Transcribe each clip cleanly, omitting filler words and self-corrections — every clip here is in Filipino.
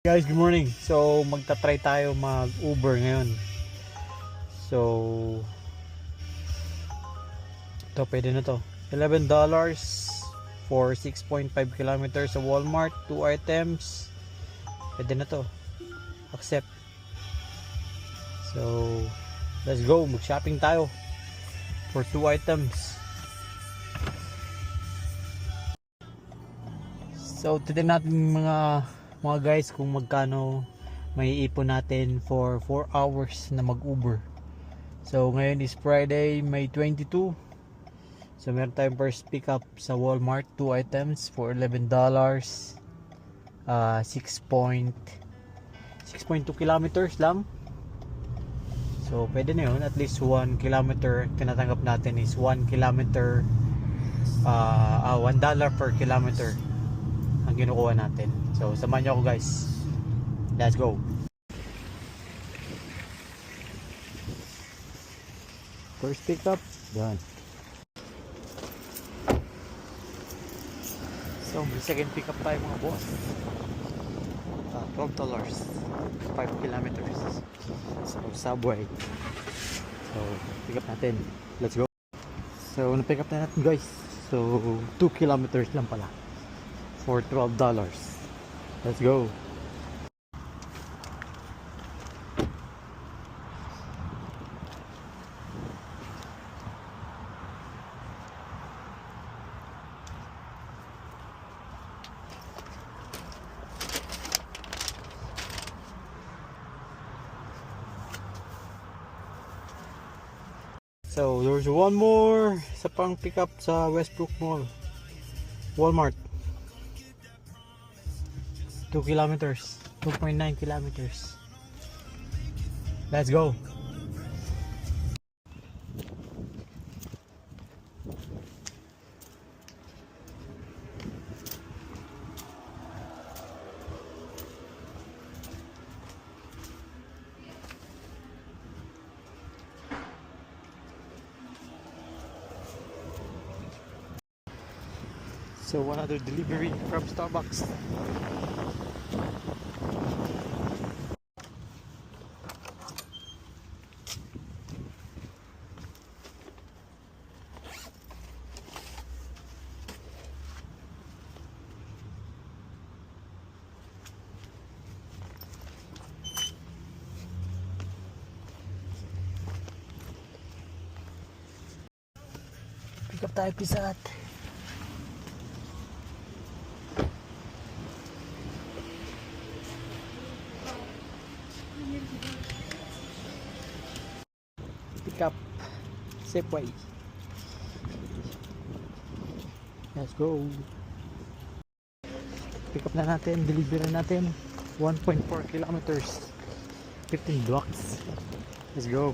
Guys, good morning. So, magta-try tayo mag-Uber ngayon. So, ito, pwede na to. $11 for 6.5 kilometers sa Walmart. 2 items. Pwede na to. Accept. So, let's go. Mag-shopping tayo for 2 items. So, titignan natin mga guys kung magkano may ipon natin for 4 hours na mag-Uber. So ngayon is Friday, May 22. So meron tayong first pick up sa Walmart, 2 items for $11. 6.2 kilometers lang. So pwede na yun, at least 1 kilometer. Tinatanggap natin is 1 kilometer, $1 per kilometer ang kinukuha natin. So samahan niyo ako guys, let's go. First pick up done. So may second pick up tayo mga boss. $12, 5 kilometers. So subway. So pick up natin, let's go. So na-pick up na natin guys. So 2 kilometers lang pala for $12. Let's go. So there's one more sa pang pick up sa Westbrook Mall, Walmart. 2 kilometers, 2.9 kilometers. Let's go. So another delivery from Starbucks. Pick up tayo Pizza Hut. Pick up Safeway. Let's go. Pick up na natin, deliver na natin 1.4 kilometers, 15 blocks. Let's go.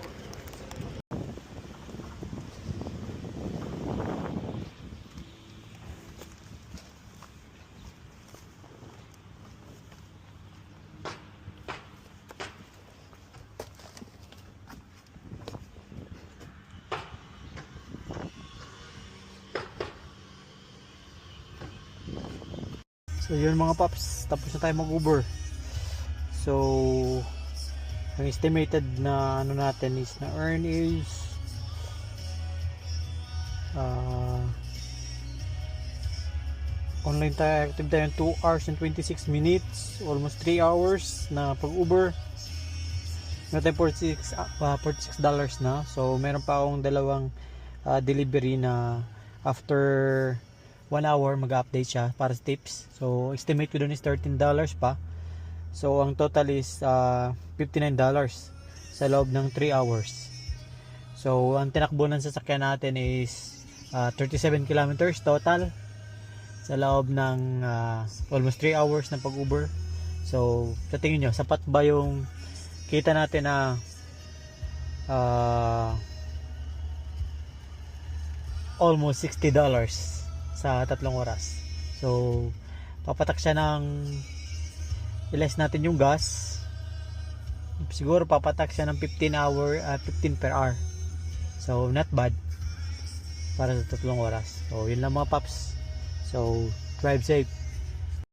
So yun mga paps, tapos na tayo mag-Uber. So ang estimated na ano natin is na earn is online tayo, active tayo 2 hours and 26 minutes, almost 3 hours na pag-Uber. Meron tayo $46 na. So meron pa akong dalawang delivery na after 1 hour mag-update siya para sa tips. So estimate ko doon is $13 pa. So ang total is $59 sa loob ng 3 hours. So ang tinakbo ng sasakyan natin is 37 kilometers total sa loob ng almost 3 hours ng pag-Uber. So sa tingin nyo, sapat ba yung kita natin na almost $60 sa 3 oras? So papatak siya ng i-less natin yung gas, siguro papatak siya ng 15 per hour. So not bad para sa 3 oras. So yun lang mga paps. So drive safe.